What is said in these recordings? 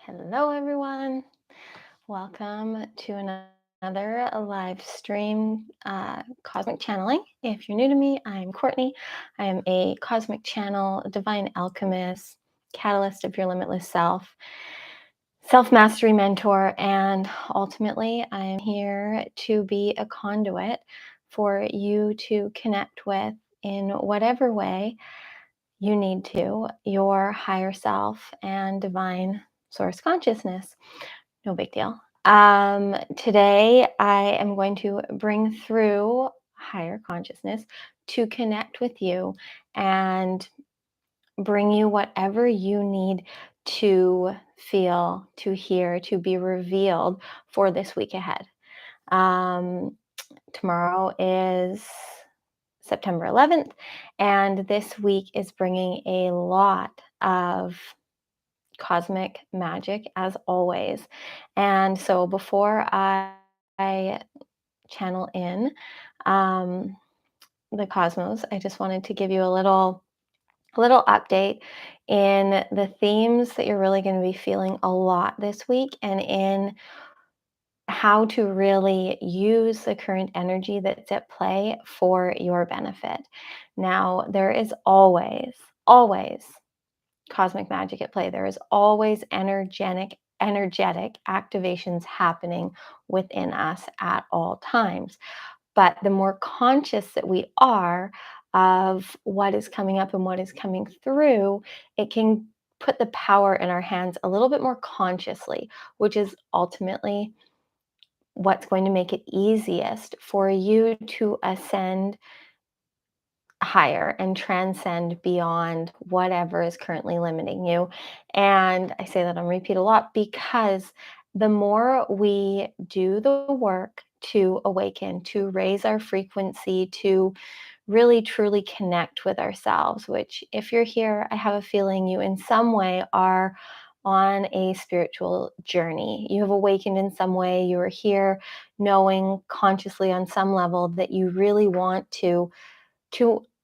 Hello, everyone. Welcome to another live stream cosmic channeling. If you're new to me, I'm Courtney. I am a cosmic channel, divine alchemist, catalyst of your limitless self mastery mentor, and ultimately, I am here to be a conduit for you to connect with in whatever way you need to your higher self and divine source consciousness. No big deal. Today, I am going to bring through higher consciousness to connect with you and bring you whatever you need to feel, to hear, to be revealed for this week ahead. Um, Tomorrow is September 11th, and this week is bringing a lot of cosmic magic as always. And so before I channel in um, the cosmos, I just wanted to give you a little update in the themes that you're really going to be feeling a lot this week, and in how to really use the current energy that's at play for your benefit. Now, there is always cosmic magic at play. There is always energetic activations happening within us at all times. But the more conscious that we are of what is coming up and what is coming through, it can put the power in our hands a little bit more consciously, which is ultimately what's going to make it easiest for you to ascend higher and transcend beyond whatever is currently limiting you. And I say that on repeat a lot because the more we do the work to awaken, to raise our frequency, to really truly connect with ourselves, which, if you're here, I have a feeling you in some way are on a spiritual journey. You have awakened in some way. You are here knowing consciously on some level that you really want to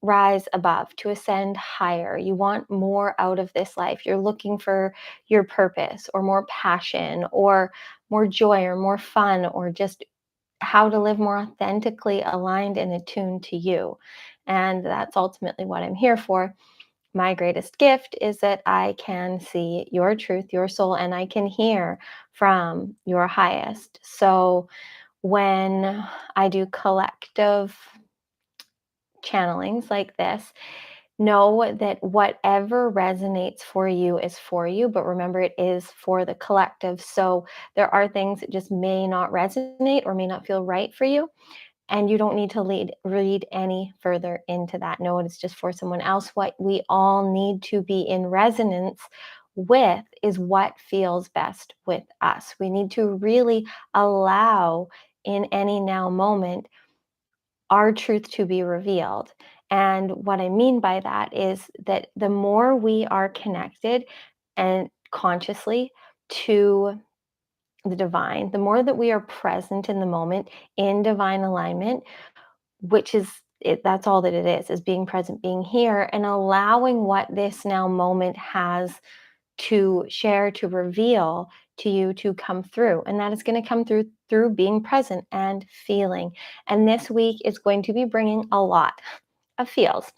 rise above, to ascend higher. You want more out of this life. You're looking for your purpose or more passion or more joy or more fun, or just how to live more authentically aligned and attuned to you. And that's ultimately what I'm here for. My greatest gift is that I can see your truth, your soul, and I can hear from your highest. So when I do collective channelings like this, know that whatever resonates for you is for you, but remember, it is for the collective. So there are things that just may not resonate or may not feel right for you, and you don't need to read any further into that. No, it's just for someone else. What we all need to be in resonance with is what feels best with us. We need to really allow, in any now moment, our truth to be revealed. And what I mean by that is that the more we are connected and consciously to the divine, the more that we are present in the moment in divine alignment, which is it, that's all that it is being present, being here, and allowing what this now moment has to share, to reveal to you, to come through. And that is going to come through being present and feeling. And this week is going to be bringing a lot of feels.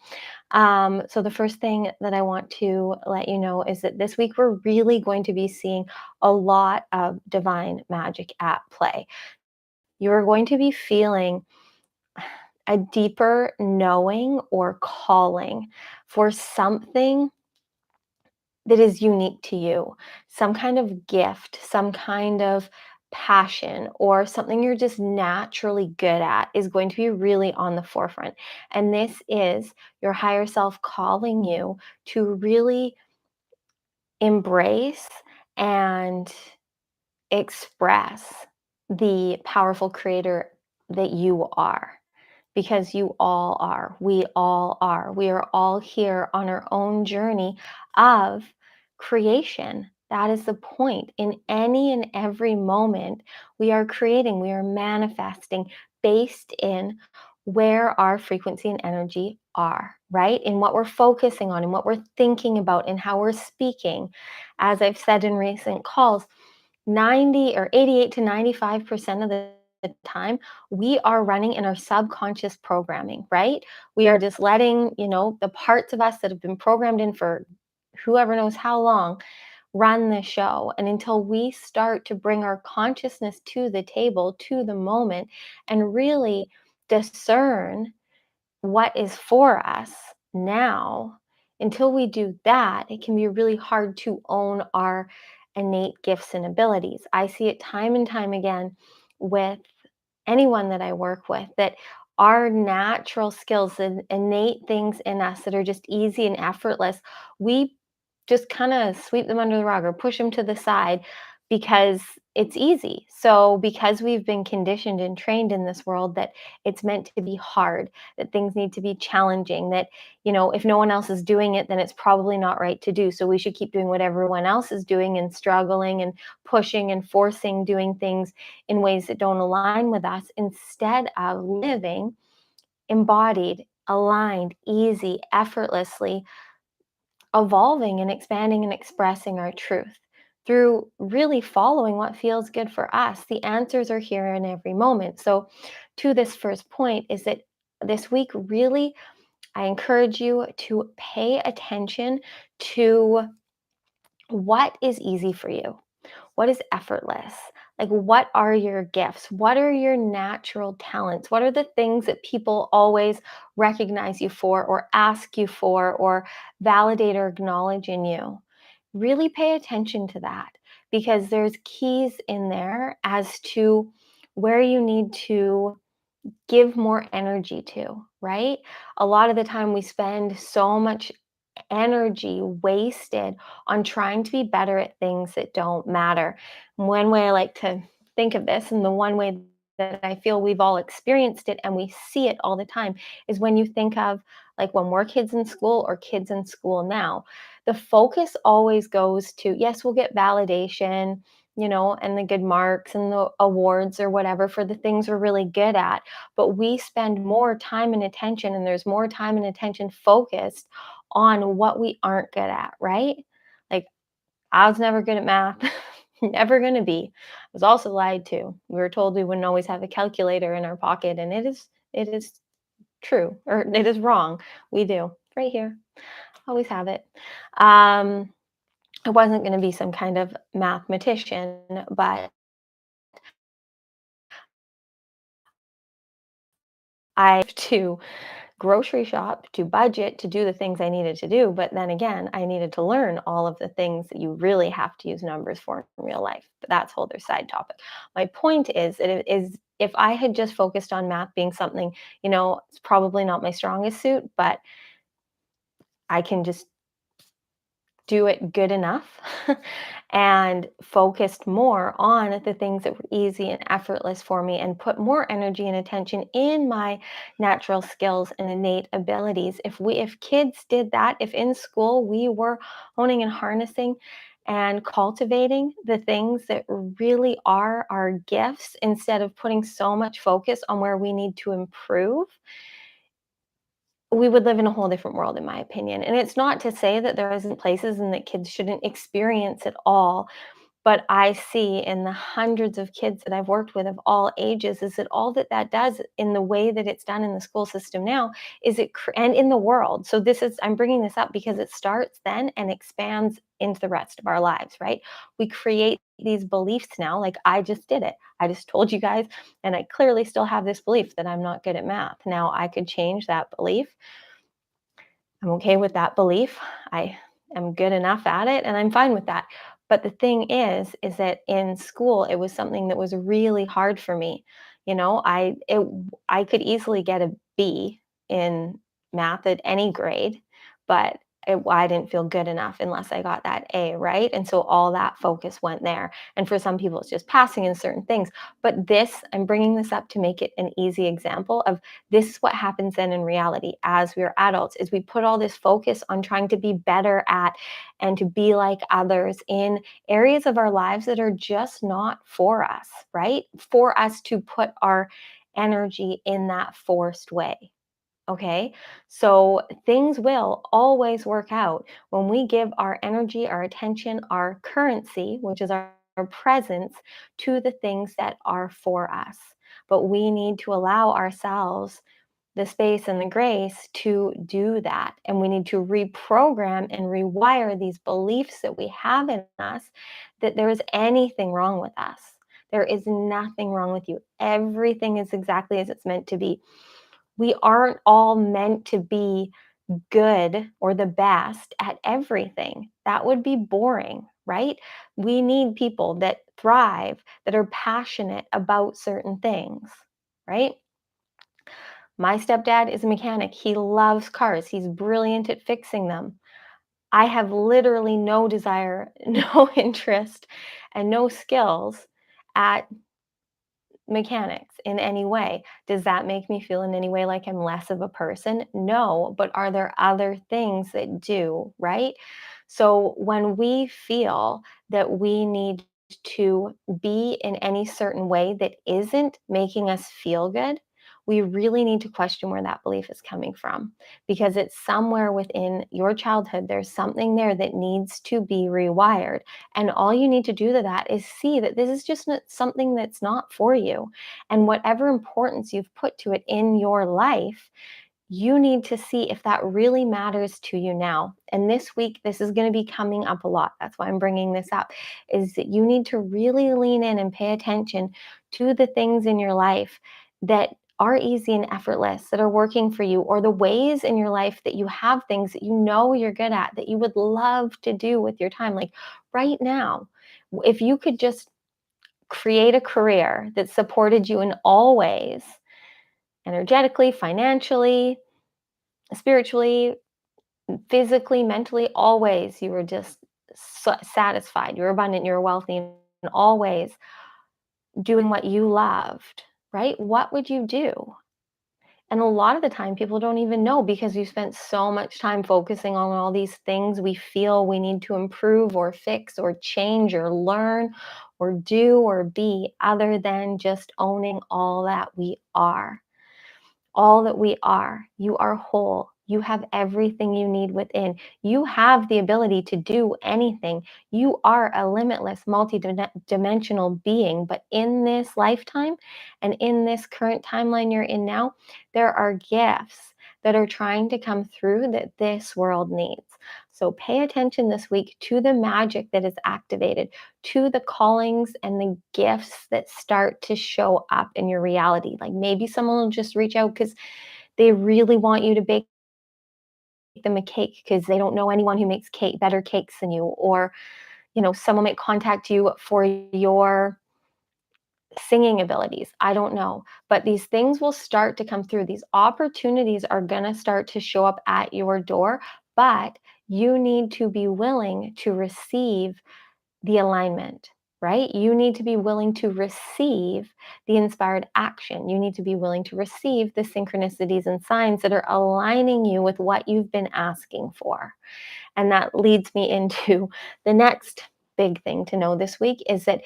So the first thing that I want to let you know is that this week we're really going to be seeing a lot of divine magic at play. You're going to be feeling a deeper knowing or calling for something that is unique to you, some kind of gift, some kind of passion, or something you're just naturally good at is going to be really on the forefront. And this is your higher self calling you to really embrace and express the powerful creator that you are. Because you all are. We all are. We are all here on our own journey of creation. That is the point. In any and every moment, we are creating, we are manifesting based in where our frequency and energy are, right? In what we're focusing on, and what we're thinking about, and how we're speaking. As I've said in recent calls, 90 or 88 to 95% of the time, we are running in our subconscious programming, right? We are just letting, the parts of us that have been programmed in for whoever knows how long run the show. And until we start to bring our consciousness to the table, to the moment, and really discern what is for us now, until we do that, it can be really hard to own our innate gifts and abilities. I see it time and time again with anyone that I work with, that our natural skills and innate things in us that are just easy and effortless, we just kind of sweep them under the rug or push them to the side because it's easy. So, because we've been conditioned and trained in this world that it's meant to be hard, that things need to be challenging, that, if no one else is doing it, then it's probably not right to do. So, we should keep doing what everyone else is doing and struggling and pushing and forcing doing things in ways that don't align with us instead of living embodied, aligned, easy, effortlessly, evolving and expanding and expressing our truth through really following what feels good for us. The answers are here in every moment. So, to this first point, is that this week, really, I encourage you to pay attention to what is easy for you. What is effortless? Like, what are your gifts? What are your natural talents? What are the things that people always recognize you for, or ask you for, or validate or acknowledge in you? Really pay attention to that, because there's keys in there as to where you need to give more energy to, right? A lot of the time we spend so much energy wasted on trying to be better at things that don't matter. One way I like to think of this, and the one way that I feel we've all experienced it and we see it all the time, is when you think of, like, when we're kids in school or kids in school now, the focus always goes to, yes, we'll get validation, and the good marks and the awards or whatever for the things we're really good at. But we spend more time and attention, and there's more time and attention focused on what we aren't good at, right? Like, I was never good at math, never going to be. I was also lied to. We were told we wouldn't always have a calculator in our pocket, and it is true, or it is wrong. We do, right here. Always have it. Um, I wasn't going to be some kind of mathematician, but I to grocery shop, to budget, to do the things I needed to do. But then again, I needed to learn all of the things that you really have to use numbers for in real life. But that's a whole other side topic. My point is that it is, if I had just focused on math being something, it's probably not my strongest suit, but I can just do it good enough and focused more on the things that were easy and effortless for me, and put more energy and attention in my natural skills and innate abilities. If kids did that, if in school we were honing and harnessing and cultivating the things that really are our gifts, instead of putting so much focus on where we need to improve, we would live in a whole different world, in my opinion. And it's not to say that there isn't places and that kids shouldn't experience it all, but I see in the hundreds of kids that I've worked with of all ages, is that all that that does in the way that it's done in the school system now is and in the world. So I'm bringing this up because it starts then and expands into the rest of our lives, right? We create these beliefs now, like I just did it. I just told you guys, and I clearly still have this belief that I'm not good at math. Now I could change that belief. I'm okay with that belief. I am good enough at it, and I'm fine with that. But the thing is that in school it was something that was really hard for me. I could easily get a B in math at any grade, but I didn't feel good enough unless I got that A, right? And so all that focus went there. And for some people, it's just passing in certain things. But I'm bringing this up to make it an easy example of, this is what happens then in reality as we're adults, is we put all this focus on trying to be better at and to be like others in areas of our lives that are just not for us, right? For us to put our energy in that forced way. Okay. So things will always work out when we give our energy, our attention, our currency, which is our presence, to the things that are for us. But we need to allow ourselves the space and the grace to do that. And we need to reprogram and rewire these beliefs that we have in us that there is anything wrong with us. There is nothing wrong with you. Everything is exactly as it's meant to be. We aren't all meant to be good or the best at everything. That would be boring, right? We need people that thrive, that are passionate about certain things, right? My stepdad is a mechanic. He loves cars. He's brilliant at fixing them. I have literally no desire, no interest, and no skills at mechanics in any way. Does that make me feel in any way like I'm less of a person? No, but are there other things that do, right? So when we feel that we need to be in any certain way that isn't making us feel good, we really need to question where that belief is coming from because it's somewhere within your childhood. There's something there that needs to be rewired. And all you need to do to that is see that this is just not something that's not for you. And whatever importance you've put to it in your life, you need to see if that really matters to you now. And this week, this is going to be coming up a lot. That's why I'm bringing this up, is that you need to really lean in and pay attention to the things in your life that are easy and effortless, that are working for you, or the ways in your life that you have things that you know you're good at, that you would love to do with your time. Like right now, if you could just create a career that supported you in all ways, energetically, financially, spiritually, physically, mentally, always you were just satisfied, you're abundant, you're wealthy in all ways, doing what you loved, right? What would you do? And a lot of the time, people don't even know because you spent so much time focusing on all these things we feel we need to improve or fix or change or learn or do or be, other than just owning all that we are. All that we are. You are whole. You have everything you need within. You have the ability to do anything. You are a limitless, multi-dimensional being. But in this lifetime and in this current timeline you're in now, there are gifts that are trying to come through that this world needs. So pay attention this week to the magic that is activated, to the callings and the gifts that start to show up in your reality. Like maybe someone will just reach out because they really want you to bake them a cake because they don't know anyone who makes better cakes than you, or someone might contact you for your singing abilities. I don't know, but these things will start to come through. These opportunities are going to start to show up at your door, but you need to be willing to receive the alignment, right? You need to be willing to receive the inspired action. You need to be willing to receive the synchronicities and signs that are aligning you with what you've been asking for. And that leads me into the next big thing to know this week is that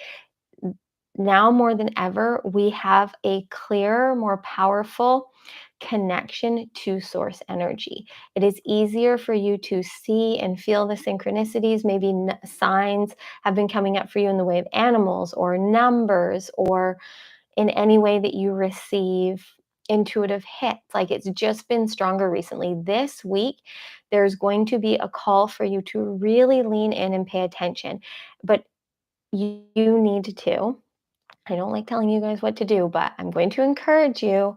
now more than ever, we have a clearer, more powerful connection to source energy. It is easier for you to see and feel the synchronicities. Maybe signs have been coming up for you in the way of animals or numbers or in any way that you receive intuitive hits. Like it's just been stronger recently. This week, there's going to be a call for you to really lean in and pay attention. But you need to, I don't like telling you guys what to do, but I'm going to encourage you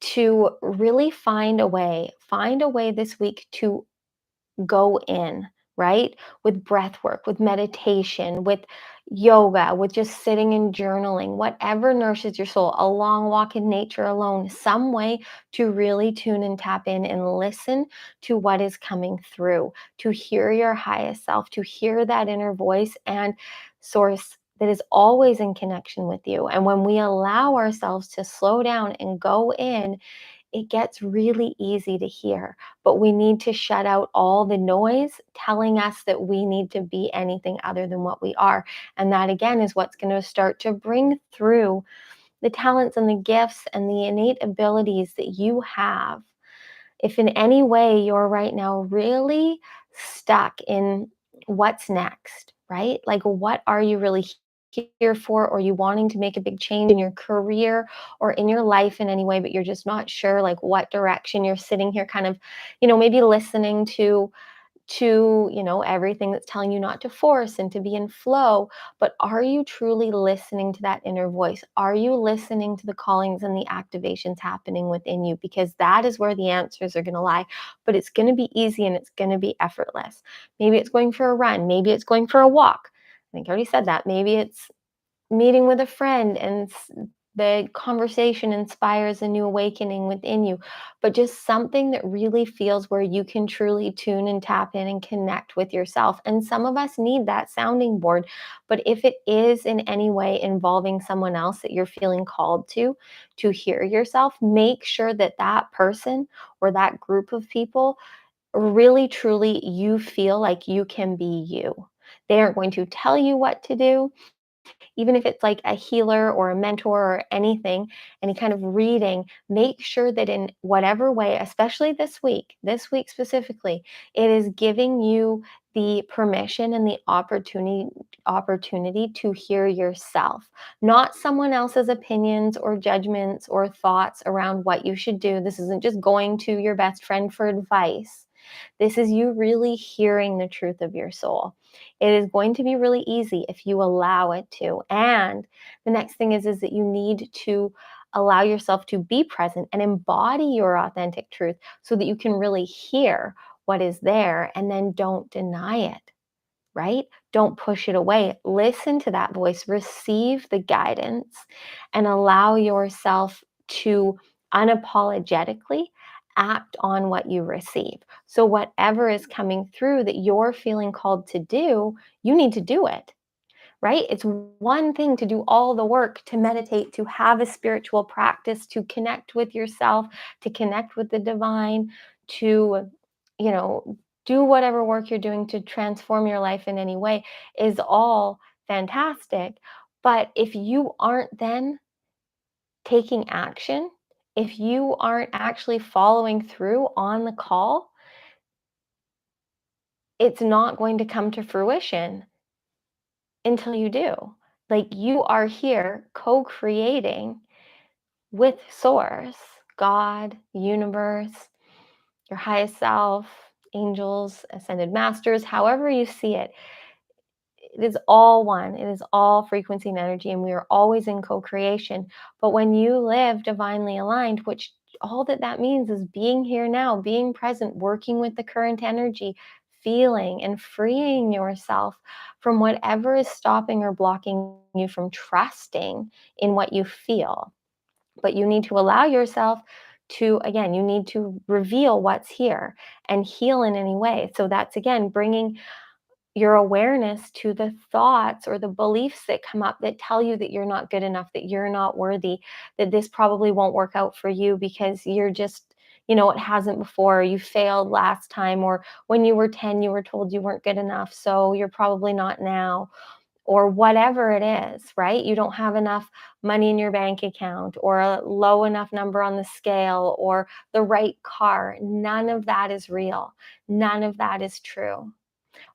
to really find a way this week to go in, right? With breath work, with meditation, with yoga, with just sitting and journaling, whatever nourishes your soul, a long walk in nature alone, some way to really tune and tap in and listen to what is coming through, to hear your highest self, to hear that inner voice and source that is always in connection with you. And when we allow ourselves to slow down and go in, it gets really easy to hear, but we need to shut out all the noise telling us that we need to be anything other than what we are. And that again is what's going to start to bring through the talents and the gifts and the innate abilities that you have If in any way you're right now really stuck in what's next, right? Like, what are you really here for? Or you wanting to make a big change in your career or in your life in any way, but you're just not sure, like, what direction you're sitting here, kind of, maybe listening to everything that's telling you not to force and to be in flow. But are you truly listening to that inner voice? Are you listening to the callings and the activations happening within you? Because that is where the answers are going to lie. But it's going to be easy and it's going to be effortless. Maybe it's going for a run, maybe it's going for a walk. I think I already said that. Maybe it's meeting with a friend and the conversation inspires a new awakening within you, but just something that really feels where you can truly tune and tap in and connect with yourself. And some of us need that sounding board, but if it is in any way involving someone else that you're feeling called to hear yourself, make sure that that person or that group of people really truly you feel like you can be you. They aren't going to tell you what to do, even if it's like a healer or a mentor or anything, any kind of reading. Make sure that in whatever way, especially this week specifically, it is giving you the permission and the opportunity to hear yourself, not someone else's opinions or judgments or thoughts around what you should do. This isn't just going to your best friend for advice. This is you really hearing the truth of your soul. It is going to be really easy if you allow it to. And the next thing is that you need to allow yourself to be present and embody your authentic truth so that you can really hear what is there, and then don't deny it, right? Don't push it away. Listen to that voice, receive the guidance, and allow yourself to unapologetically act on what you receive. So, whatever is coming through that you're feeling called to do, you need to do it, right? It's one thing to do all the work, to meditate, to have a spiritual practice, to connect with yourself, to connect with the divine, to, you know, do whatever work you're doing to transform your life in any way is all fantastic. But if you aren't then taking action, if you aren't actually following through on the call, it's not going to come to fruition until you do. Like, you are here co-creating with source, God, universe, your highest self, angels, ascended masters, however you see it. It is all one. It is all frequency and energy, and we are always in co-creation. But when you live divinely aligned, which all that means is being here now, being present, working with the current energy, feeling and freeing yourself from whatever is stopping or blocking you from trusting in what you feel. But you need to allow yourself to, again, you need to reveal what's here and heal in any way. So that's, again, bringing your awareness to the thoughts or the beliefs that come up that tell you that you're not good enough, that you're not worthy, that this probably won't work out for you because you're just, it hasn't before, you failed last time, or when you were 10, you were told you weren't good enough, so you're probably not now, or whatever it is, right? You don't have enough money in your bank account, or a low enough number on the scale, or the right car. None of that is real. None of that is true.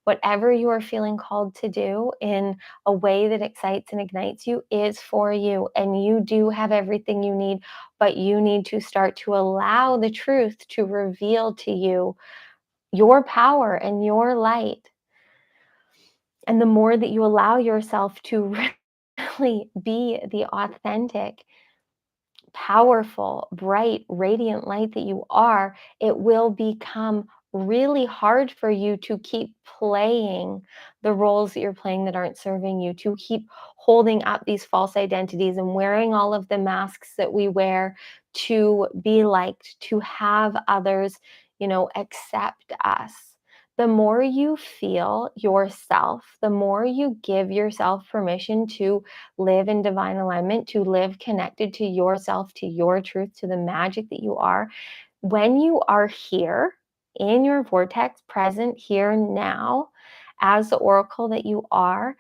Whatever you are feeling called to do in a way that excites and ignites you is for you. And you do have everything you need, but you need to start to allow the truth to reveal to you your power and your light. And the more that you allow yourself to really be the authentic, powerful, bright, radiant light that you are, it will become really hard for you to keep playing the roles that you're playing that aren't serving you, to keep holding up these false identities and wearing all of the masks that we wear to be liked, to have others, accept us. The more you feel yourself, the more you give yourself permission to live in divine alignment, to live connected to yourself, to your truth, to the magic that you are. When you are here in your vortex, present here now, as the oracle that you are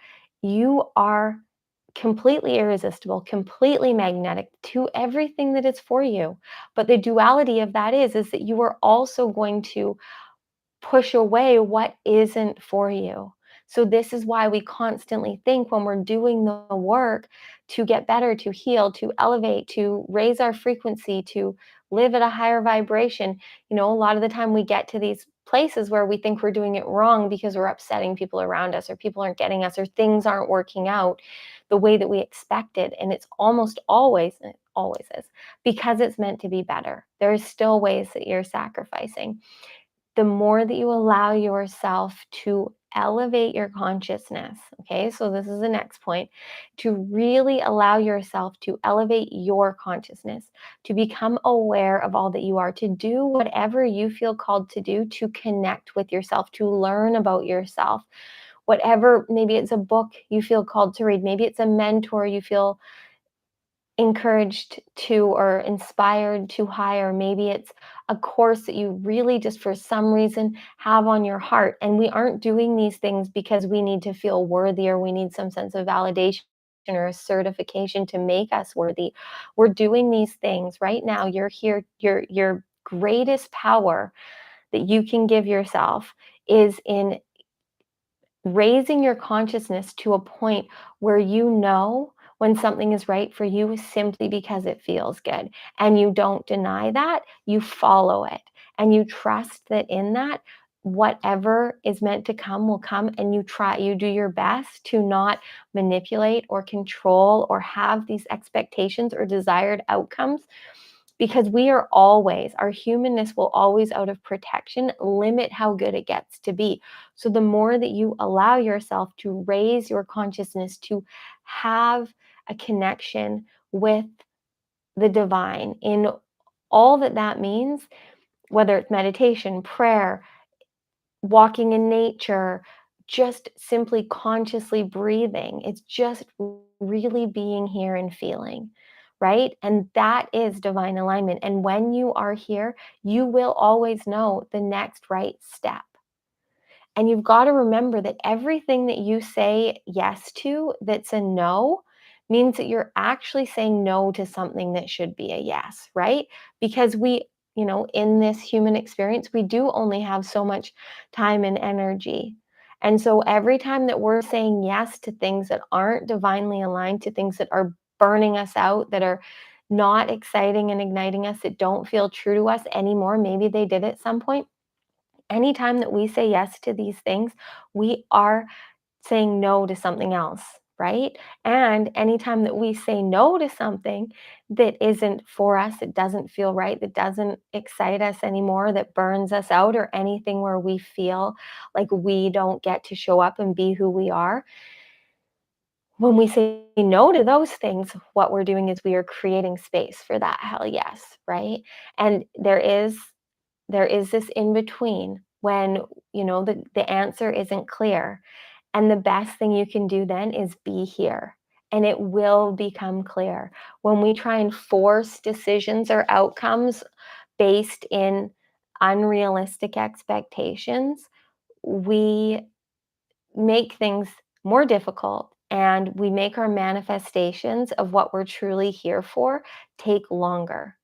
completely irresistible, completely magnetic to everything that is for you. But the duality of that is that you are also going to push away what isn't for you. So, this is why we constantly think when we're doing the work to get better, to heal, to elevate, to raise our frequency, to live at a higher vibration. A lot of the time we get to these places where we think we're doing it wrong because we're upsetting people around us, or people aren't getting us, or things aren't working out the way that we expected. And it's almost always, and it always is, because it's meant to be better. There's still ways that you're sacrificing. The more that you allow yourself to elevate your consciousness, okay, so this is the next point, to really allow yourself to elevate your consciousness, to become aware of all that you are, to do whatever you feel called to do, to connect with yourself, to learn about yourself. Whatever, maybe it's a book you feel called to read, maybe it's a mentor you feel encouraged to or inspired to hire. Maybe it's a course that you really just for some reason have on your heart. And we aren't doing these things because we need to feel worthy or we need some sense of validation or a certification to make us worthy. We're doing these things right now. You're here, your greatest power that you can give yourself is in raising your consciousness to a point where you know when something is right for you simply because it feels good. And you don't deny that, you follow it. And you trust that in that, whatever is meant to come will come. And you do your best to not manipulate or control or have these expectations or desired outcomes, because we are always, our humanness will always, out of protection, limit how good it gets to be. So the more that you allow yourself to raise your consciousness, to have a connection with the divine in all that that means, whether it's meditation, prayer, walking in nature, just simply consciously breathing. It's just really being here and feeling, right? And that is divine alignment. And when you are here, you will always know the next right step. And you've got to remember that everything that you say yes to that's a no means that you're actually saying no to something that should be a yes, right? Because in this human experience, we do only have so much time and energy. And so every time that we're saying yes to things that aren't divinely aligned, to things that are burning us out, that are not exciting and igniting us, that don't feel true to us anymore, maybe they did at some point. Anytime that we say yes to these things, we are saying no to something else, right? And anytime that we say no to something that isn't for us, that doesn't feel right, that doesn't excite us anymore, that burns us out, or anything where we feel like we don't get to show up and be who we are, when we say no to those things, what we're doing is we are creating space for that hell yes, right? And there is this in between when the answer isn't clear, and the best thing you can do then is be here, and it will become clear. When we try and force decisions or outcomes based in unrealistic expectations, we make things more difficult, and we make our manifestations of what we're truly here for take longer.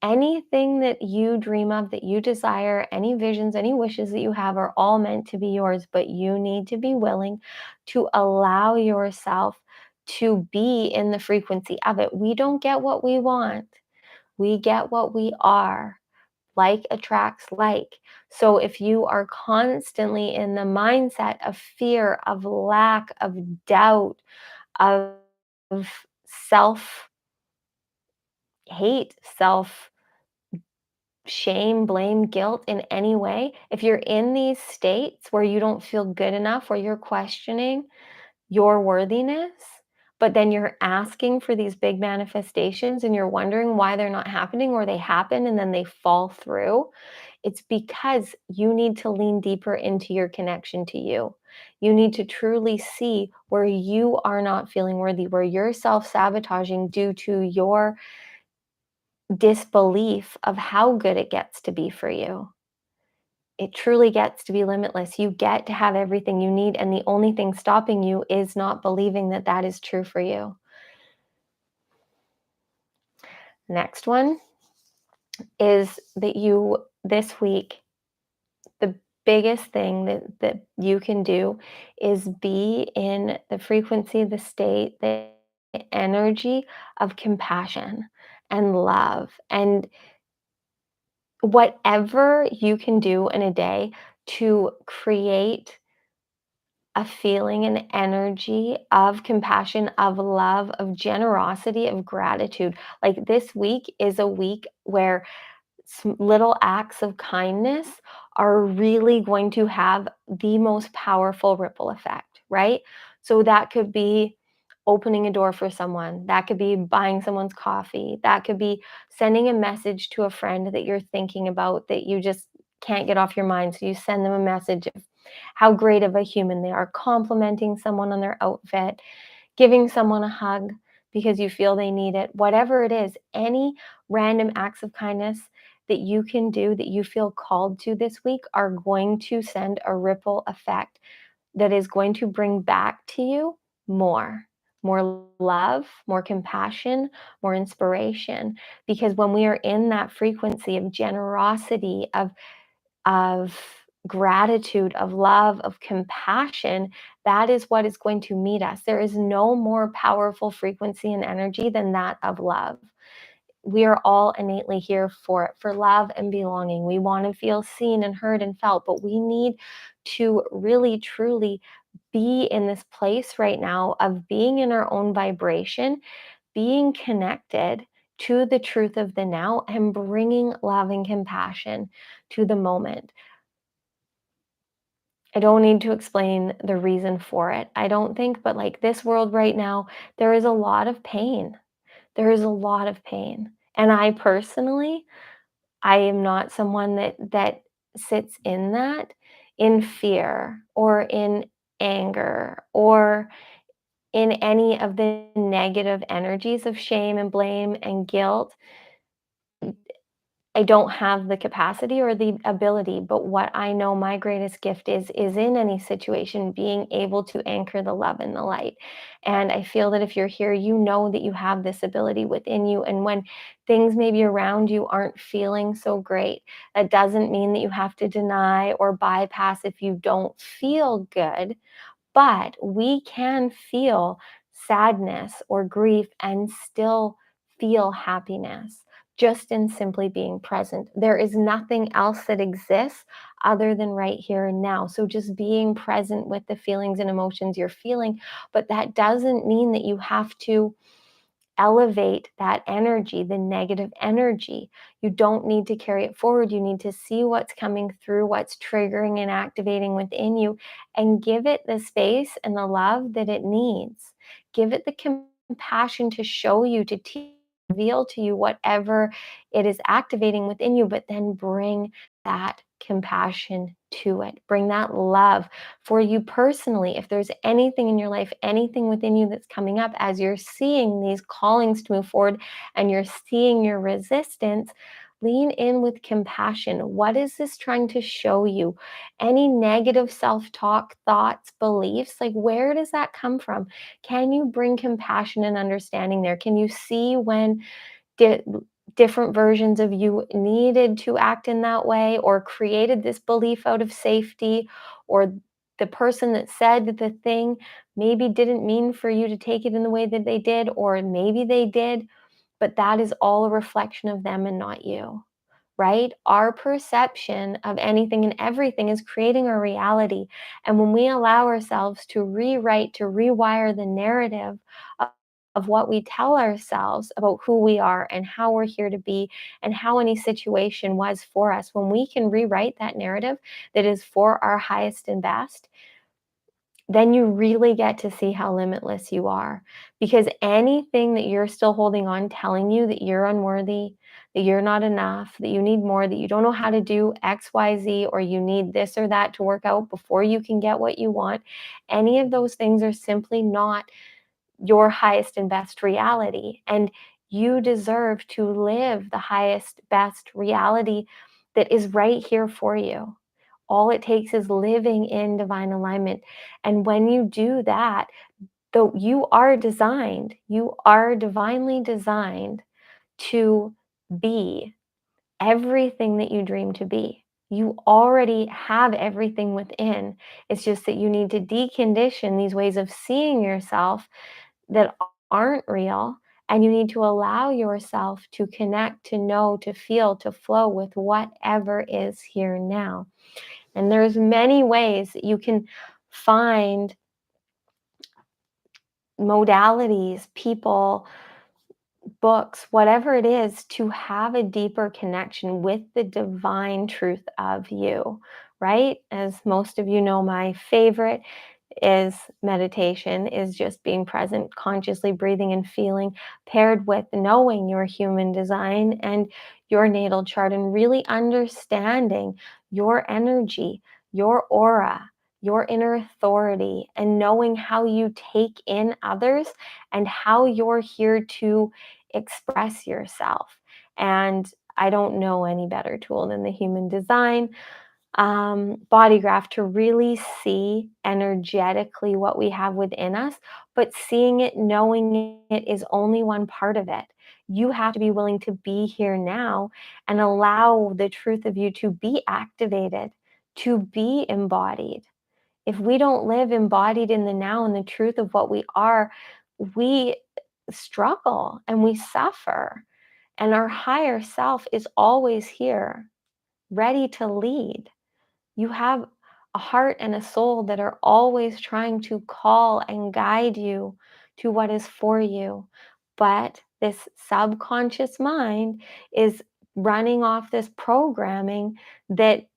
Anything that you dream of, that you desire, any visions, any wishes that you have are all meant to be yours, but you need to be willing to allow yourself to be in the frequency of it. We don't get what we want, we get what we are. Like attracts like. So if you are constantly in the mindset of fear, of lack, of doubt, of self hate, self shame, blame, guilt in any way, if you're in these states where you don't feel good enough, where you're questioning your worthiness, but then you're asking for these big manifestations and you're wondering why they're not happening, or they happen and then they fall through, it's because you need to lean deeper into your connection to you. You need to truly see where you are not feeling worthy, where you're self sabotaging due to your disbelief of how good it gets to be for you. it truly gets to be limitless. You get to have everything you need, and the only thing stopping you is not believing that that is true for you. Next one is that you, this week, the biggest thing that you can do is be in the frequency, the state, the energy of compassion and love. And whatever you can do in a day to create a feeling and energy of compassion, of love, of generosity, of gratitude. Like this week is a week where little acts of kindness are really going to have the most powerful ripple effect, right? So that could be opening a door for someone, that could be buying someone's coffee, that could be sending a message to a friend that you're thinking about that you just can't get off your mind. So you send them a message of how great of a human they are, complimenting someone on their outfit, giving someone a hug because you feel they need it, whatever it is, any random acts of kindness that you can do that you feel called to this week are going to send a ripple effect that is going to bring back to you more. More love, more compassion, more inspiration. Because when we are in that frequency of generosity, of gratitude, of love, of compassion, that is what is going to meet us. There is no more powerful frequency and energy than that of love. We are all innately here for it, for love and belonging. We want to feel seen and heard and felt, but we need to really, truly be in this place right now of being in our own vibration, being connected to the truth of the now, and bringing love and compassion to the moment. I don't need to explain the reason for it, I don't think, but like this world right now, there is a lot of pain. There is a lot of pain. And I personally, I am not someone that sits in that in fear or in anger or in any of the negative energies of shame and blame and guilt. I don't have the capacity or the ability, but what I know my greatest gift is in any situation being able to anchor the love and the light. And I feel that if you're here, you know that you have this ability within you. And when things maybe around you aren't feeling so great, that doesn't mean that you have to deny or bypass if you don't feel good, but we can feel sadness or grief and still feel happiness just in simply being present. There is nothing else that exists other than right here and now. So just being present with the feelings and emotions you're feeling, but that doesn't mean that you have to elevate that energy, the negative energy. You don't need to carry it forward. You need to see what's coming through, what's triggering and activating within you, and give it the space and the love that it needs. Give it the compassion to show you, to teach, reveal to you whatever it is activating within you, but then bring that compassion to it. Bring that love for you personally. If there's anything in your life, anything within you that's coming up as you're seeing these callings to move forward and you're seeing your resistance, lean in with compassion. What is this trying to show you? Any negative self talk, thoughts, beliefs, like where does that come from? Can you bring compassion and understanding there? Can you see when di- different versions of you needed to act in that way or created this belief out of safety, or the person that said the thing maybe didn't mean for you to take it in the way that they did, or maybe they did, but that is all a reflection of them and not you, right? Our perception of anything and everything is creating our reality. And when we allow ourselves to rewrite, to rewire the narrative of what we tell ourselves about who we are and how we're here to be and how any situation was for us, when we can rewrite that narrative that is for our highest and best, then you really get to see how limitless you are. Because anything that you're still holding on, telling you that you're unworthy, that you're not enough, that you need more, that you don't know how to do XYZ, or you need this or that to work out before you can get what you want, any of those things are simply not your highest and best reality. And you deserve to live the highest, best reality that is right here for you. All it takes is living in divine alignment. And when you do that, though you are divinely designed to be everything that you dream to be. You already have everything within. It's just that you need to decondition these ways of seeing yourself that aren't real. And you need to allow yourself to connect, to know, to feel, to flow with whatever is here now. And there's many ways that you can find modalities, people, books, whatever it is, to have a deeper connection with the divine truth of you, right? As most of you know, my favorite is meditation, is just being present, consciously breathing and feeling, paired with knowing your human design and your natal chart, and really understanding your energy, your aura, your inner authority, and knowing how you take in others and how you're here to express yourself. And I don't know any better tool than the human design body graph to really see energetically what we have within us, but seeing it, knowing it is only one part of it. You have to be willing to be here now and allow the truth of you to be activated, to be embodied. If we don't live embodied in the now and the truth of what we are, we struggle and we suffer. And our higher self is always here, ready to lead. You have a heart and a soul that are always trying to call and guide you to what is for you. But this subconscious mind is running off this programming that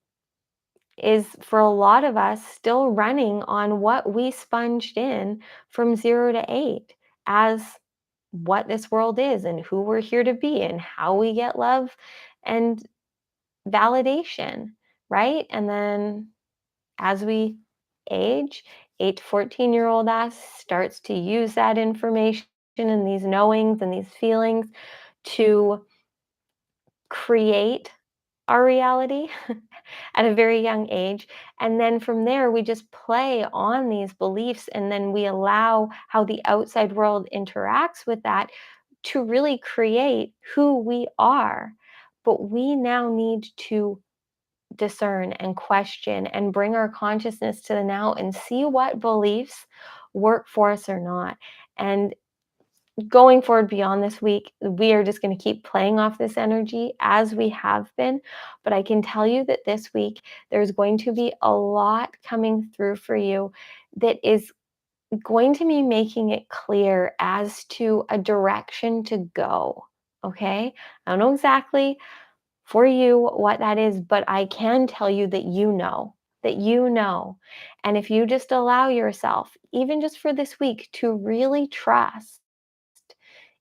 is, for a lot of us, still running on what we sponged in from 0 to 8 as what this world is and who we're here to be and how we get love and validation, right? And then as we age, 8 to 14-year-old us starts to use that information and these knowings and these feelings to create our reality at a very young age. And then from there, we just play on these beliefs and then we allow how the outside world interacts with that to really create who we are. But we now need to discern and question and bring our consciousness to the now and see what beliefs work for us or not. And going forward beyond this week, we are just going to keep playing off this energy as we have been. But I can tell you that this week, there's going to be a lot coming through for you that is going to be making it clear as to a direction to go. Okay. I don't know exactly for you what that is, but I can tell you that you know, that you know. And if you just allow yourself, even just for this week, to really trust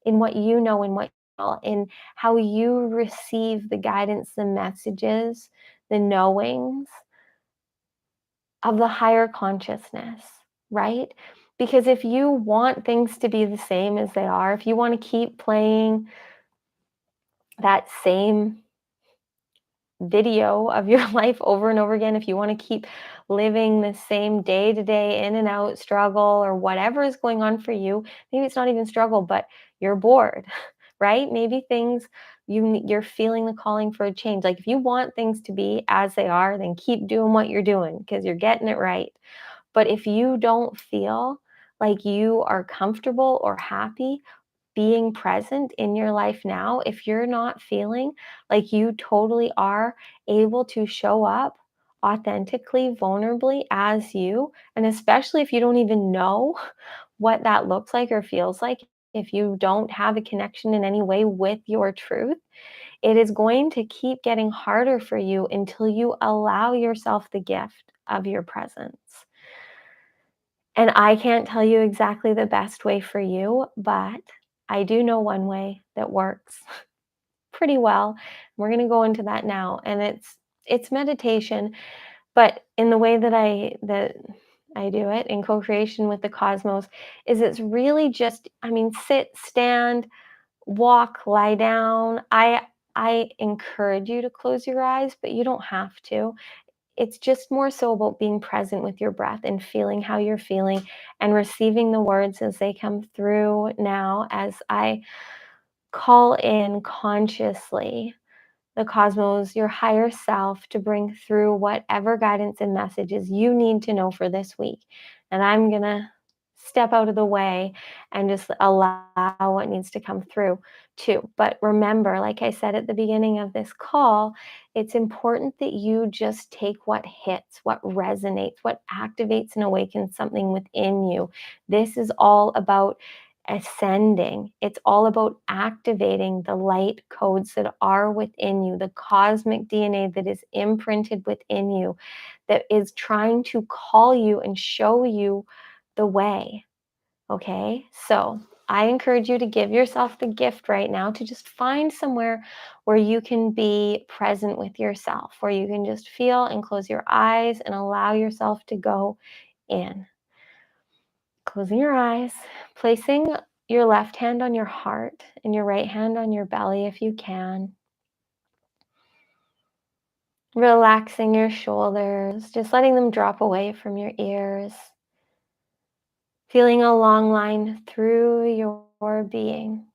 in what you know and what you feel, in how you receive the guidance, the messages, the knowings of the higher consciousness, right? Because if you want things to be the same as they are, if you want to keep playing that same video of your life over and over again, if you want to keep living the same day to day in and out struggle or whatever is going on for you, maybe it's not even struggle, but you're bored, right? Maybe things you're feeling the calling for a change. Like if you want things to be as they are, then keep doing what you're doing because you're getting it right. But if you don't feel like you are comfortable or happy being present in your life now, if you're not feeling like you totally are able to show up authentically, vulnerably as you, and especially if you don't even know what that looks like or feels like, if you don't have a connection in any way with your truth, it is going to keep getting harder for you until you allow yourself the gift of your presence. And I can't tell you exactly the best way for you, but I do know one way that works pretty well. We're going to go into that now, and it's meditation, but in the way that I do it in co-creation with the cosmos is it's really just, I mean, sit, stand, walk, lie down. I encourage you to close your eyes, but you don't have to. It's just more so about being present with your breath and feeling how you're feeling and receiving the words as they come through now as I call in consciously the cosmos, your higher self, to bring through whatever guidance and messages you need to know for this week. And I'm going to step out of the way and just allow what needs to come through too. But remember, like I said at the beginning of this call, it's important that you just take what hits, what resonates, what activates and awakens something within you. This is all about ascending. It's all about activating the light codes that are within you, the cosmic DNA that is imprinted within you, that is trying to call you and show you the way. Okay, so I encourage you to give yourself the gift right now to just find somewhere where you can be present with yourself, where you can just feel and close your eyes and allow yourself to go in. Closing your eyes, placing your left hand on your heart and your right hand on your belly if you can. Relaxing your shoulders, just letting them drop away from your ears. Feeling a long line through your being.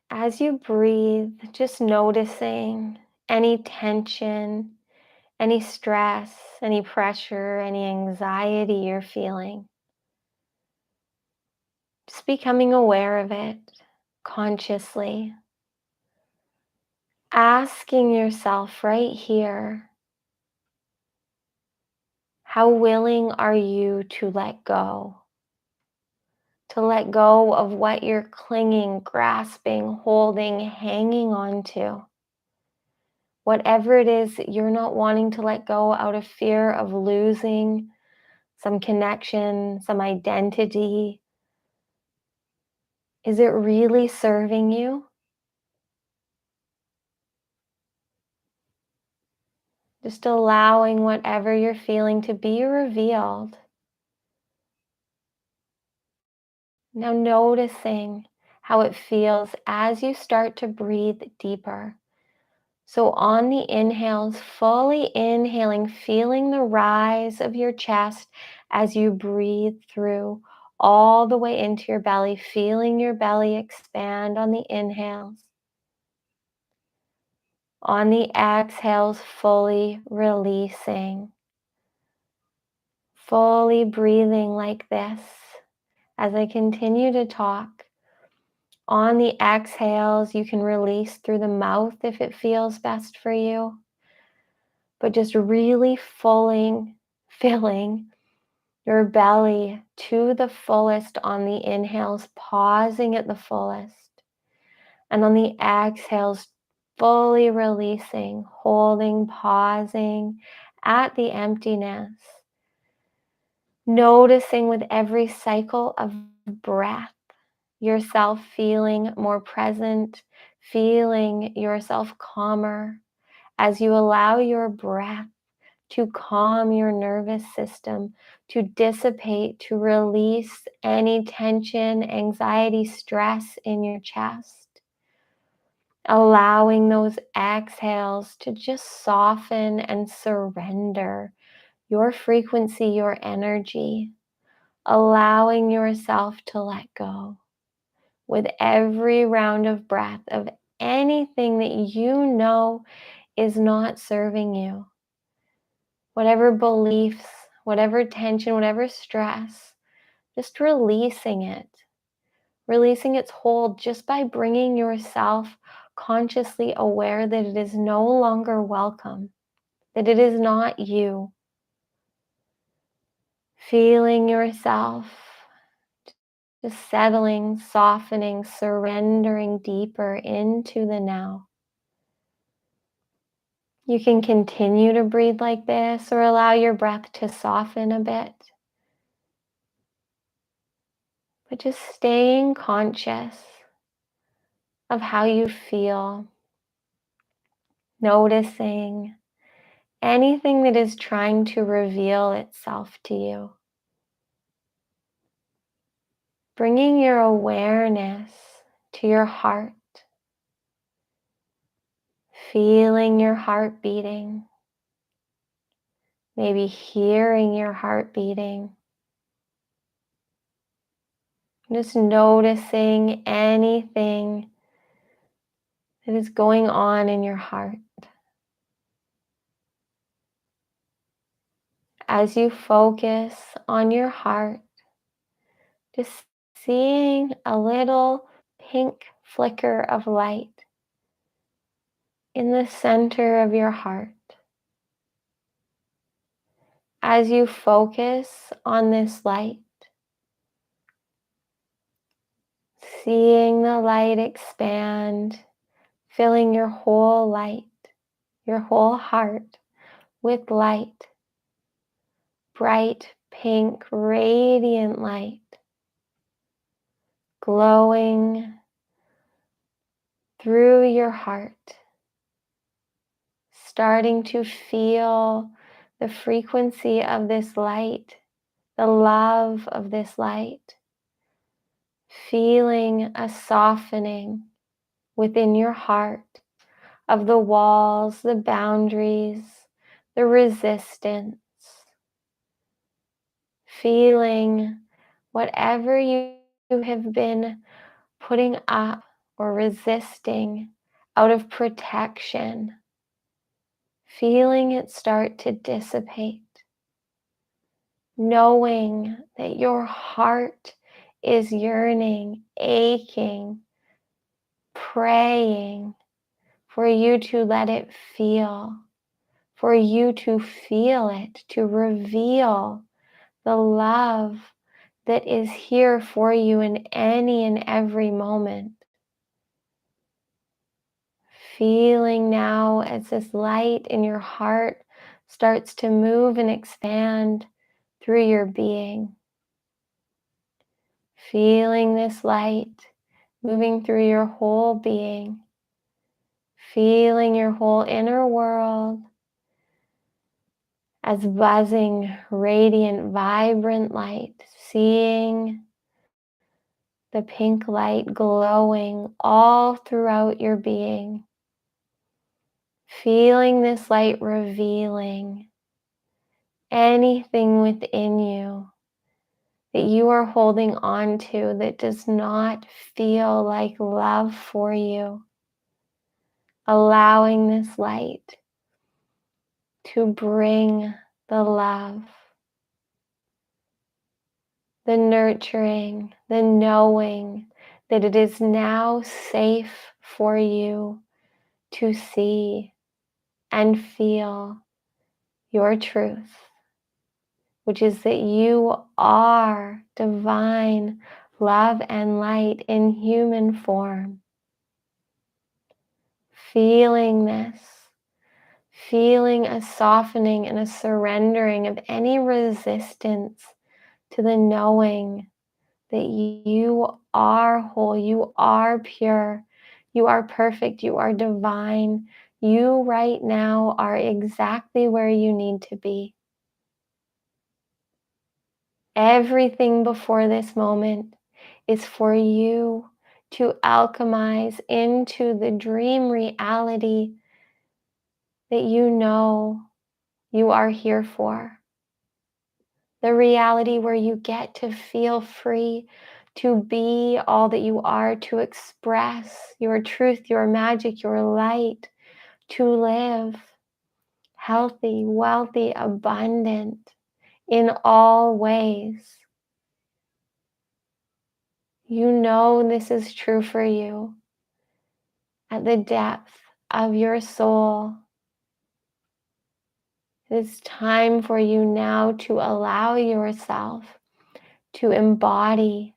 As you breathe, just noticing any tension, any stress, any pressure, any anxiety you're feeling. Just becoming aware of it consciously. Asking yourself right here, how willing are you to let go? To let go of what you're clinging, grasping, holding, hanging on to. Whatever it is that you're not wanting to let go out of fear of losing some connection, some identity. Is it really serving you? Just allowing whatever you're feeling to be revealed. Now noticing how it feels as you start to breathe deeper. So on the inhales, fully inhaling, feeling the rise of your chest as you breathe through all the way into your belly, feeling your belly expand on the inhales. On the exhales, fully releasing, fully breathing like this as I continue to talk. On the exhales, you can release through the mouth if it feels best for you. But just really filling your belly to the fullest on the inhales, pausing at the fullest. And on the exhales, fully releasing, holding, pausing at the emptiness. Noticing with every cycle of breath, yourself feeling more present, feeling yourself calmer as you allow your breath to calm your nervous system, to dissipate, to release any tension, anxiety, stress in your chest. Allowing those exhales to just soften and surrender your frequency, your energy. Allowing yourself to let go with every round of breath of anything that you know is not serving you. Whatever beliefs, whatever tension, whatever stress, just releasing its hold just by bringing yourself consciously aware that it is no longer welcome, that it is not you. Feeling yourself just settling, softening, surrendering deeper into the now. You can continue to breathe like this or allow your breath to soften a bit. But just staying conscious of how you feel, noticing anything that is trying to reveal itself to you. Bringing your awareness to your heart, feeling your heart beating, maybe hearing your heart beating. Just noticing anything that is going on in your heart. As you focus on your heart, just seeing a little pink flicker of light in the center of your heart. As you focus on this light, seeing the light expand, filling your whole light, your whole heart with light, bright pink, radiant light, glowing through your heart, starting to feel the frequency of this light, the love of this light, feeling a softening within your heart of the walls, the boundaries, the resistance, feeling whatever you have been putting up or resisting out of protection, feeling it start to dissipate, knowing that your heart is yearning, aching, praying for you to let it feel, for you to feel it, to reveal the love that is here for you in any and every moment. Feeling now as this light in your heart starts to move and expand through your being. Feeling this light moving through your whole being. Feeling your whole inner world as buzzing, radiant, vibrant light. Seeing the pink light glowing all throughout your being. Feeling this light revealing anything within you that you are holding on to that does not feel like love for you. Allowing this light to bring the love, the nurturing, the knowing that it is now safe for you to see and feel your truth, which is that you are divine love and light in human form. Feeling this, feeling a softening and a surrendering of any resistance to the knowing that you are whole, you are pure, you are perfect, you are divine. You right now are exactly where you need to be. Everything before this moment is for you to alchemize into the dream reality that you know you are here for. The reality where you get to feel free to be all that you are, to express your truth, your magic, your light, to live healthy, wealthy, abundant in all ways. You know this is true for you at the depth of your soul. It's time for you now to allow yourself to embody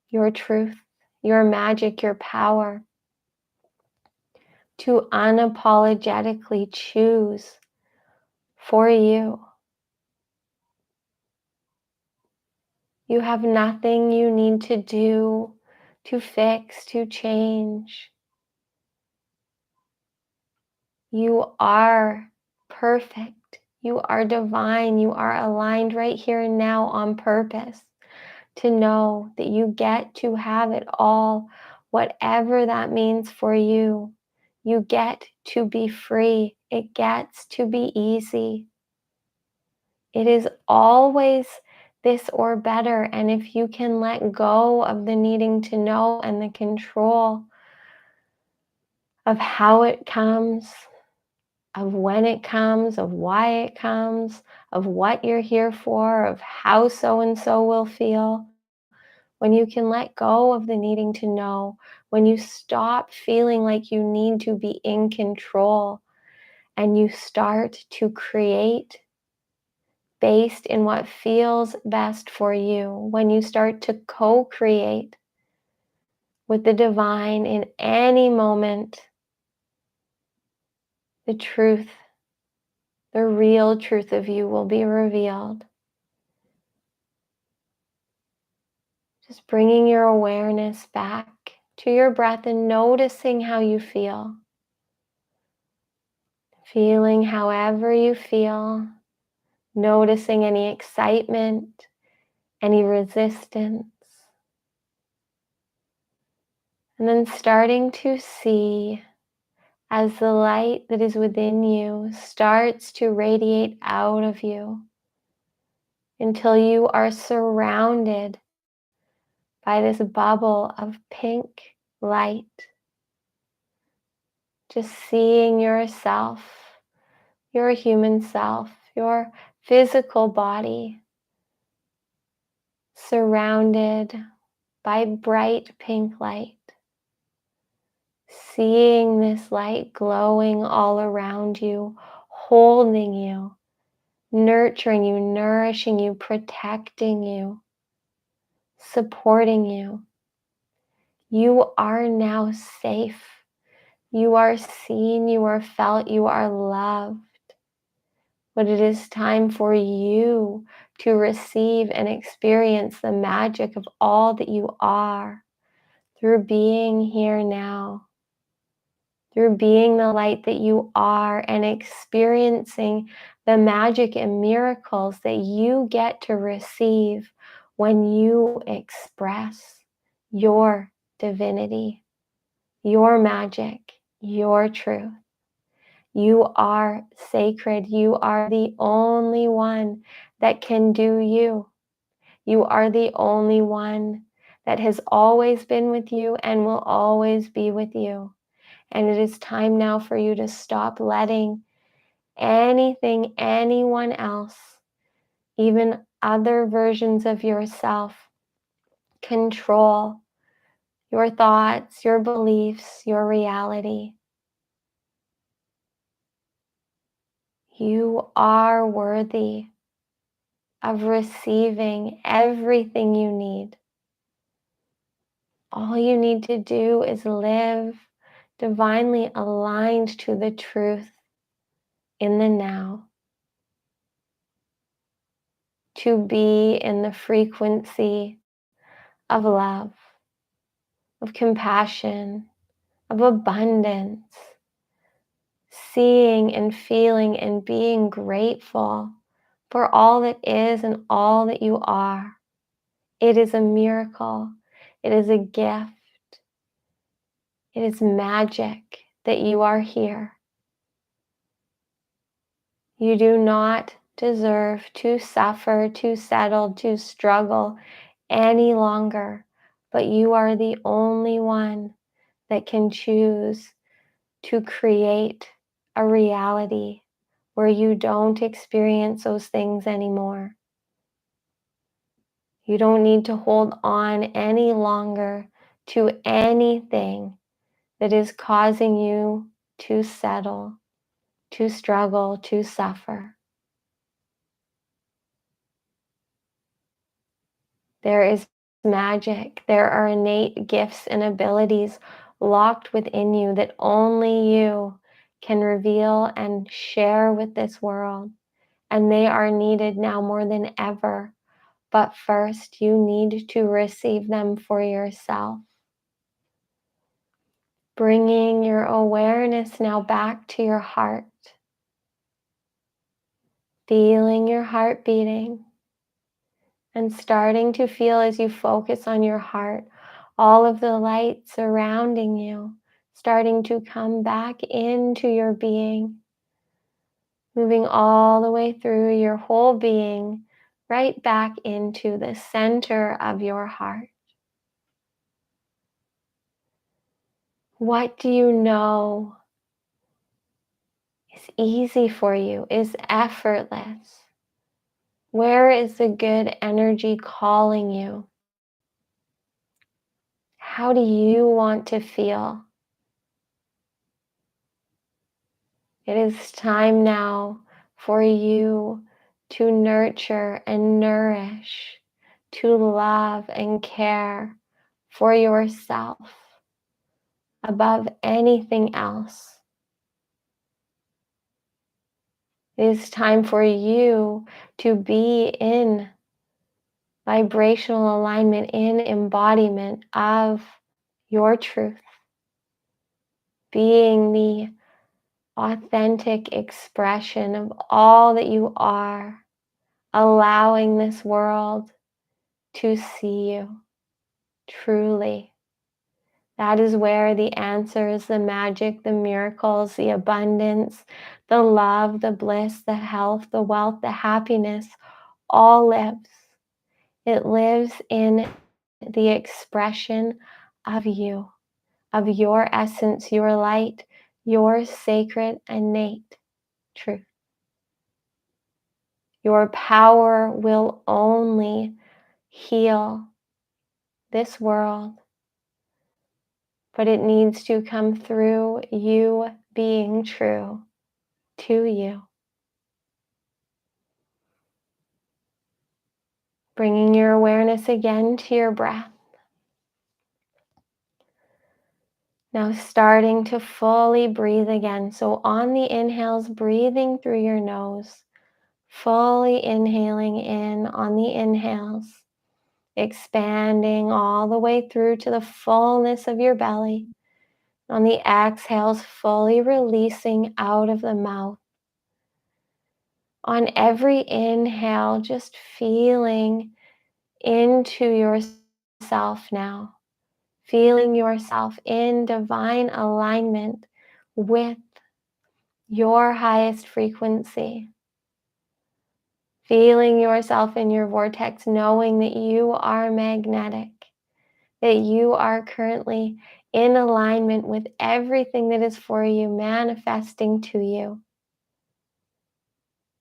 your truth, your magic, your power, to unapologetically choose for you. You have nothing you need to do, to fix, to change. You are perfect. You are divine. You are aligned right here and now on purpose to know that you get to have it all, whatever that means for you. You get to be free. It gets to be easy. It is always this or better. And if you can let go of the needing to know and the control of how it comes, of when it comes, of why it comes, of what you're here for, of how so and so will feel, when you can let go of the needing to know, when you stop feeling like you need to be in control and you start to create based in what feels best for you, when you start to co-create with the divine in any moment, the truth, the real truth of you will be revealed. Just bringing your awareness back to your breath and noticing how you feel. Feeling however you feel, noticing any excitement, any resistance. And then starting to see as the light that is within you starts to radiate out of you until you are surrounded by this bubble of pink light. Just seeing yourself, your human self, your physical body surrounded by bright pink light. Seeing this light glowing all around you, holding you, nurturing you, nourishing you, protecting you, supporting you. You are now safe. You are seen, you are felt, you are loved. But it is time for you to receive and experience the magic of all that you are through being here now, through being the light that you are and experiencing the magic and miracles that you get to receive when you express your divinity, your magic, your truth. You are sacred. You are the only one that can do you. You are the only one that has always been with you and will always be with you. And it is time now for you to stop letting anything, anyone else, even other versions of yourself, control your thoughts, your beliefs, your reality. You are worthy of receiving everything you need. All you need to do is live divinely aligned to the truth in the now, to be in the frequency of love, of compassion, of abundance, seeing and feeling and being grateful for all that is and all that you are. It is a miracle. It is a gift. It is magic that you are here. You do not deserve to suffer, to settle, to struggle any longer, but you are the only one that can choose to create a reality where you don't experience those things anymore. You don't need to hold on any longer to anything that is causing you to settle, to struggle, to suffer. There is magic. There are innate gifts and abilities locked within you that only you can reveal and share with this world. And they are needed now more than ever. But first, you need to receive them for yourself. Bringing your awareness now back to your heart. Feeling your heart beating. And starting to feel as you focus on your heart, all of the light surrounding you, starting to come back into your being, moving all the way through your whole being, right back into the center of your heart. What do you know is easy for you, is effortless? Where is the good energy calling you? How do you want to feel? It is time now for you to nurture and nourish, to love and care for yourself above anything else. It is time for you to be in vibrational alignment, in embodiment of your truth, being the authentic expression of all that you are, allowing this world to see you truly. That is where the answers, the magic, the miracles, the abundance, the love, the bliss, the health, the wealth, the happiness all lives. It lives in the expression of you, of your essence, your light, your sacred innate truth. Your power will only heal this world, but it needs to come through you being true to you. Bringing your awareness again to your breath. Now starting to fully breathe again. So on the inhales, breathing through your nose, fully inhaling in on the inhales, expanding all the way through to the fullness of your belly. On the exhales, fully releasing out of the mouth. On every inhale, just feeling into yourself now. Feeling yourself in divine alignment with your highest frequency. Feeling yourself in your vortex, knowing that you are magnetic, that you are currently in alignment with everything that is for you, manifesting to you.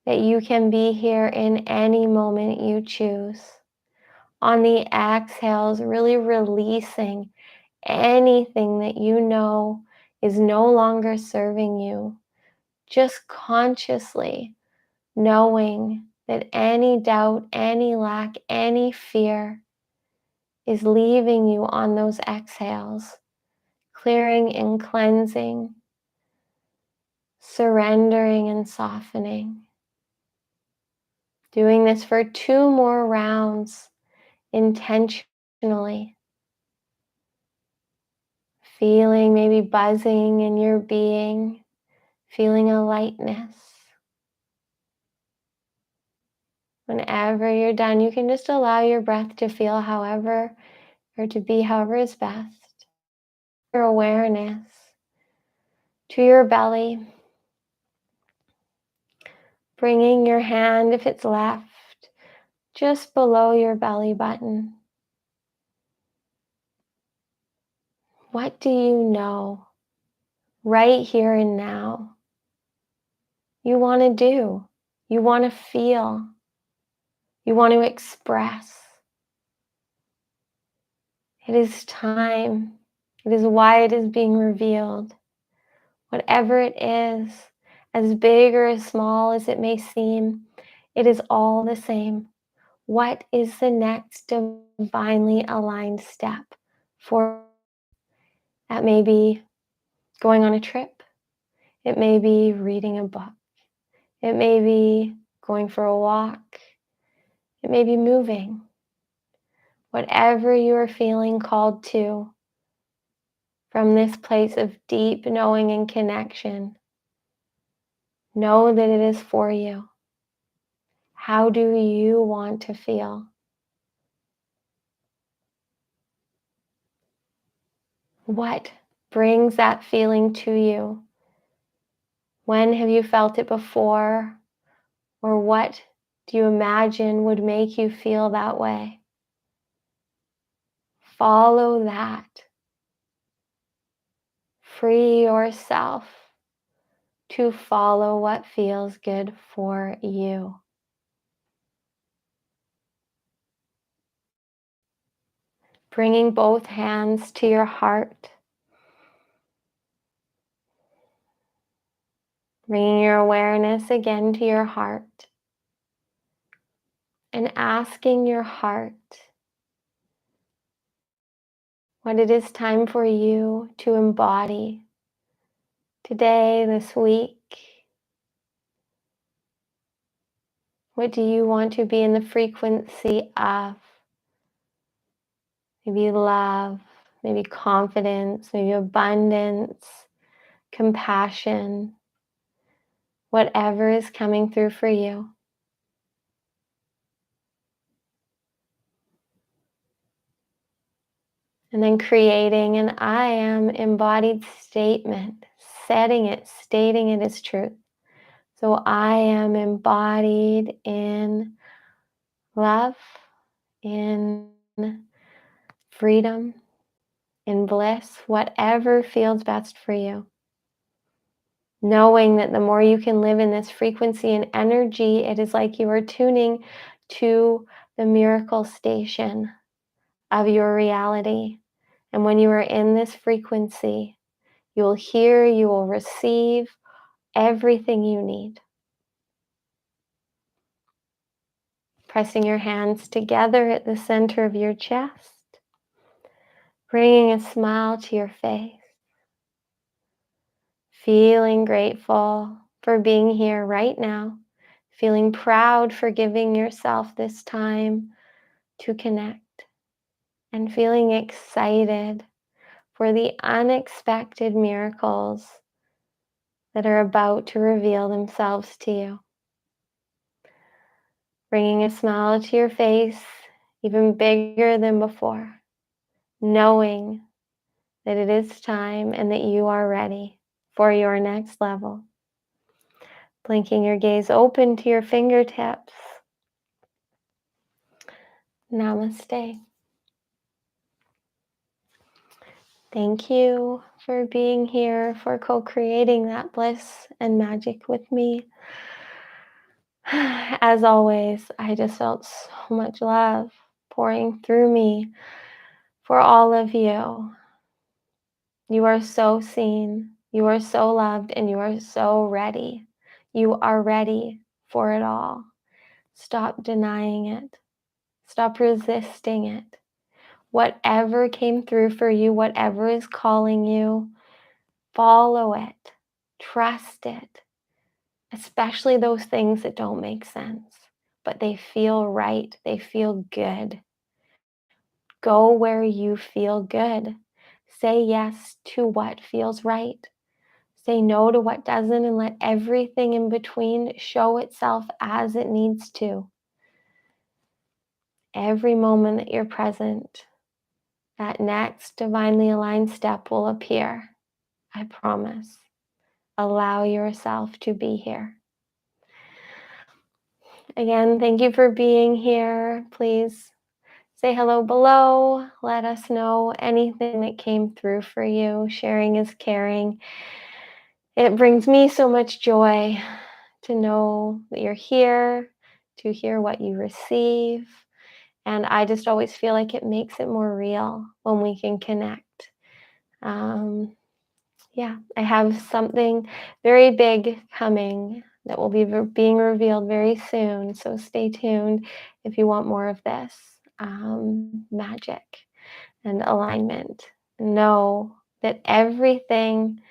That you can be here in any moment you choose. On the exhales, really releasing anything that you know is no longer serving you. Just consciously knowing that any doubt, any lack, any fear is leaving you on those exhales, clearing and cleansing, surrendering and softening. Doing this for 2 more rounds intentionally. Feeling maybe buzzing in your being, feeling a lightness. Whenever you're done, you can just allow your breath to feel however, or to be however is best. Your awareness to your belly, bringing your hand, if it's left, just below your belly button. What do you know right here and now you want to do, you want to feel, you want to express? It is time. It is why it is being revealed. Whatever it is, as big or as small as it may seem, it is all the same. What is the next divinely aligned step for that? May be going on a trip. It may be reading a book. It may be going for a walk. It may be moving. Whatever you are feeling called to from this place of deep knowing and connection, know that it is for you. How do you want to feel? What brings that feeling to you? When have you felt it before? Or what do you imagine would make you feel that way? Follow that. Free yourself to follow what feels good for you. Bringing both hands to your heart. Bringing your awareness again to your heart. And asking your heart what it is time for you to embody today, this week. What do you want to be in the frequency of? Maybe love, maybe confidence, maybe abundance, compassion, whatever is coming through for you. And then creating an I am embodied statement, setting it, stating it as truth. So I am embodied in love, in freedom, in bliss, whatever feels best for you. Knowing that the more you can live in this frequency and energy, it is like you are tuning to the miracle station of your reality. And when you are in this frequency, you will hear, you will receive everything you need. Pressing your hands together at the center of your chest, bringing a smile to your face, feeling grateful for being here right now, feeling proud for giving yourself this time to connect, and feeling excited for the unexpected miracles that are about to reveal themselves to you. Bringing a smile to your face, even bigger than before, knowing that it is time and that you are ready for your next level. Blinking your gaze open to your fingertips. Namaste. Thank you for being here, for co-creating that bliss and magic with me. As always, I just felt so much love pouring through me for all of you. You are so seen, you are so loved, and you are so ready. You are ready for it all. Stop denying it. Stop resisting it. Whatever came through for you, whatever is calling you, follow it. Trust it. Especially those things that don't make sense, but they feel right. They feel good. Go where you feel good. Say yes to what feels right. Say no to what doesn't, and let everything in between show itself as it needs to. Every moment that you're present, that next divinely aligned step will appear. I promise. Allow yourself to be here. Again, thank you for being here. Please say hello below. Let us know anything that came through for you. Sharing is caring. It brings me so much joy to know that you're here, to hear what you receive. And I just always feel like it makes it more real when we can connect. I have something very big coming that will be being revealed very soon. So stay tuned if you want more of this magic and alignment. Know that everything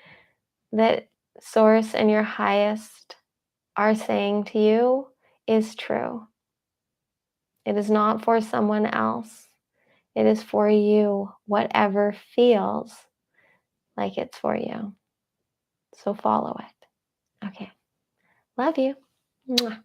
that Source and your highest are saying to you is true. It is not for someone else. It is for you, whatever feels like it's for you. So follow it. Okay. Love you. Mwah.